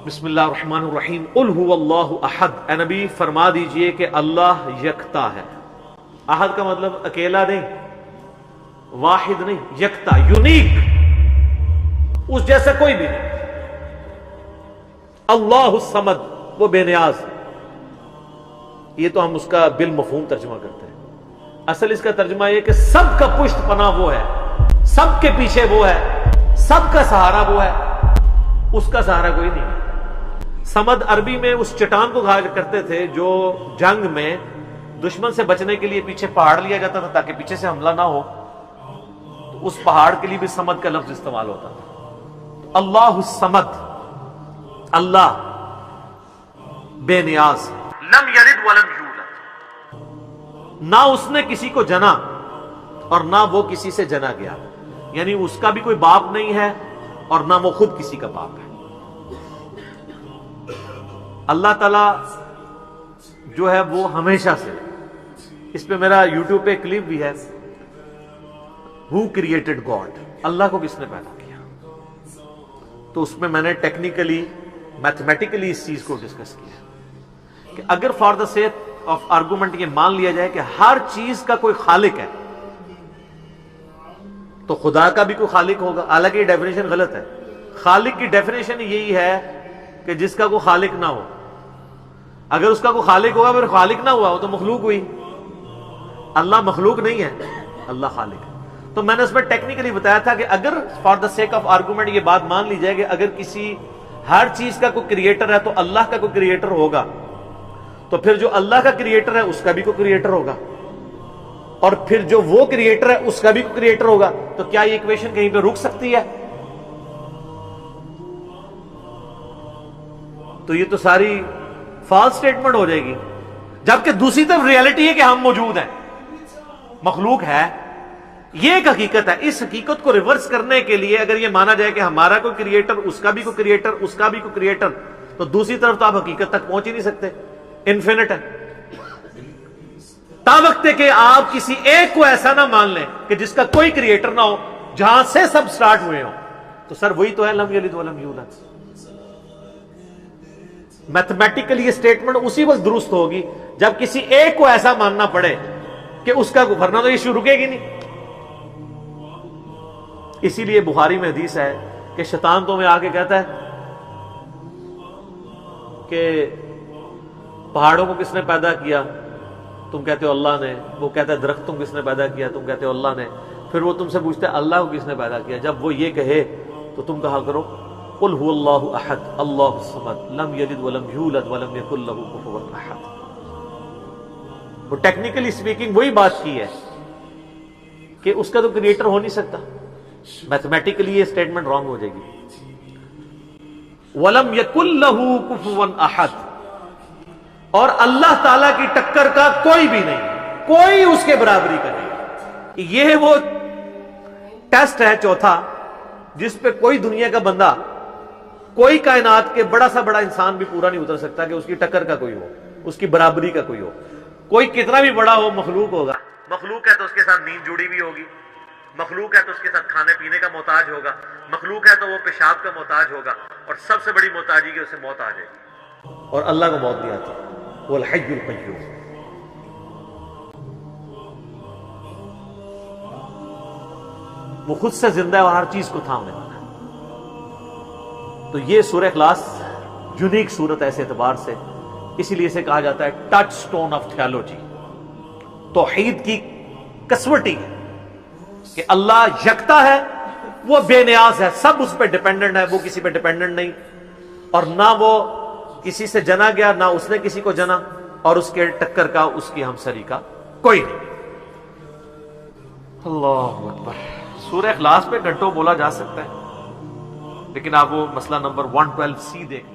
بسم اللہ الرحمن الرحیم قل هو اللہ احد، اے نبی فرما دیجئے کہ اللہ یکتا ہے۔ احد کا مطلب اکیلا نہیں، واحد نہیں، یکتا، یونیک، اس جیسا کوئی بھی نہیں۔ اللہ الصمد، وہ بے نیاز۔ یہ تو ہم اس کا بالمفہوم ترجمہ کرتے ہیں، اصل اس کا ترجمہ یہ کہ سب کا پشت پناہ وہ ہے، سب کے پیچھے وہ ہے، سب کا سہارا وہ ہے، اس کا سہارا کوئی نہیں ہے۔ سمد عربی میں اس چٹان کو کہا کرتے تھے جو جنگ میں دشمن سے بچنے کے لیے پیچھے پہاڑ لیا جاتا تھا تاکہ پیچھے سے حملہ نہ ہو، تو اس پہاڑ کے لیے بھی سمد کا لفظ استعمال ہوتا تھا۔ اللہ الصمد، اللہ بے نیاز، لم یلد ولم یولد، نہ اس نے کسی کو جنا اور نہ وہ کسی سے جنا گیا، یعنی اس کا بھی کوئی باپ نہیں ہے اور نہ وہ خود کسی کا باپ ہے۔ اللہ تعالیٰ جو ہے وہ ہمیشہ سے، اس پہ میرا یوٹیوب پہ کلپ بھی ہے، Who created God، اللہ کو کس نے پیدا کیا، تو اس میں نے ٹیکنیکلی میتھمیٹیکلی اس چیز کو ڈسکس کیا کہ اگر for the sake of argument یہ مان لیا جائے کہ ہر چیز کا کوئی خالق ہے تو خدا کا بھی کوئی خالق ہوگا، حالانکہ یہ ڈیفینیشن غلط ہے۔ خالق کی ڈیفینیشن یہی ہے کہ جس کا کوئی خالق نہ ہو۔ اگر اس کا کوئی خالق ہوگا پھر خالق نہ ہوا وہ تو مخلوق ہوئی۔ اللہ مخلوق نہیں ہے، اللہ خالق ہے۔ تو میں نے اس میں ٹیکنیکلی بتایا تھا کہ اگر for the sake of argument یہ بات مان لی جائے کہ اگر کسی ہر چیز کا کوئی کریٹر ہے تو اللہ کا کوئی کریٹر ہوگا، تو پھر جو اللہ کا کریٹر ہے اس کا بھی کوئی کریٹر ہوگا، اور پھر جو وہ کریٹر ہے اس کا بھی کوئی کریٹر ہوگا، تو کیا یہ ایکویشن کہیں پہ رک سکتی ہے؟ تو یہ تو ساری فالس سٹیٹمنٹ ہو جائے گی۔ جبکہ دوسری طرف ریالٹی ہے کہ ہم موجود ہیں، مخلوق ہے، یہ ایک حقیقت ہے۔ اس حقیقت کو ریورس کرنے کے لیے اگر یہ مانا جائے کہ ہمارا کوئی کریٹر، اس کا بھی کوئی کریٹر، اس کا بھی کوئی کریٹر، تو دوسری طرف تو آپ حقیقت تک پہنچ ہی نہیں سکتے، انفینٹ ہے۔ تا وقت کہ آپ کسی ایک کو ایسا نہ مان لیں کہ جس کا کوئی کریٹر نہ ہو، جہاں سے سب سٹارٹ ہوئے ہوں، تو سر وہی تو ہے لم یلد ولم یولد۔ میتھمیٹیکلی یہ سٹیٹمنٹ اسی وقت درست ہوگی جب کسی ایک کو ایسا ماننا پڑے کہ اس کا ورنہ تو یہ شروع رکے گی نہیں۔ اسی لیے بخاری میں حدیث ہے کہ شیطان تو میں آ کے کہتا ہے کہ پہاڑوں کو کس نے پیدا کیا؟ تم کہتے ہو اللہ نے۔ وہ کہتا ہے درختوں کو کس نے پیدا کیا؟ تم کہتے ہو اللہ نے۔ پھر وہ تم سے پوچھتے ہیں اللہ کو کس نے پیدا کیا؟ جب وہ یہ کہے تو تم کہا کرو قل هو اللہ احد اللہ الصمد لم یلد ولم یولد ولم یکن له کفوا احد۔ وہ ٹیکنیکلی اسپیکنگ وہی بات کی ہے کہ اس کا تو کریٹر ہو نہیں سکتا، میتھمیٹیکلی یہ سٹیٹمنٹ رانگ ہو جائے گی۔ ولم یکن له کفوا احد، اور اللہ تعالی کی ٹکر کا کوئی بھی نہیں، کوئی اس کے برابری کا نہیں۔ یہ وہ ٹیسٹ ہے چوتھا جس پہ کوئی دنیا کا بندہ، کوئی کائنات کے بڑا سا بڑا انسان بھی پورا نہیں اتر سکتا کہ اس کی ٹکر کا کوئی ہو، اس کی برابری کا کوئی ہو۔ کوئی کتنا بھی بڑا ہو، مخلوق ہوگا۔ مخلوق ہے تو اس کے ساتھ نیند جڑی بھی ہوگی، مخلوق ہے تو اس کے ساتھ کھانے پینے کا محتاج ہوگا، مخلوق ہے تو وہ پیشاب کا محتاج ہوگا، اور سب سے بڑی محتاجی کہ اسے موت آ جائے گی، اور اللہ کو موت نہیں آتی۔ وہ الحی القیوم۔ وہ خود سے زندہ ہے اور ہر چیز کو تھامنے والا ہے۔ تو یہ سورہ اخلاص یونیک سورت ہے اس اعتبار سے، اسی لیے اسے کہا جاتا ہے ٹچ سٹون آف تھیالوجی، توحید کی کسوٹی ہے کہ اللہ یکتا ہے، وہ بے نیاز ہے، سب اس پہ ڈیپینڈنٹ ہے، وہ کسی پہ ڈیپینڈنٹ نہیں، اور نہ وہ کسی سے جنا گیا، نہ اس نے کسی کو جنا، اور اس کے ٹکر کا، اس کی ہمسری کا کوئی نہیں۔ اللہ اکبر۔ سورہ اخلاص پہ گھنٹوں بولا جا سکتا ہے، لیکن آپ وہ مسئلہ نمبر 112C دیکھ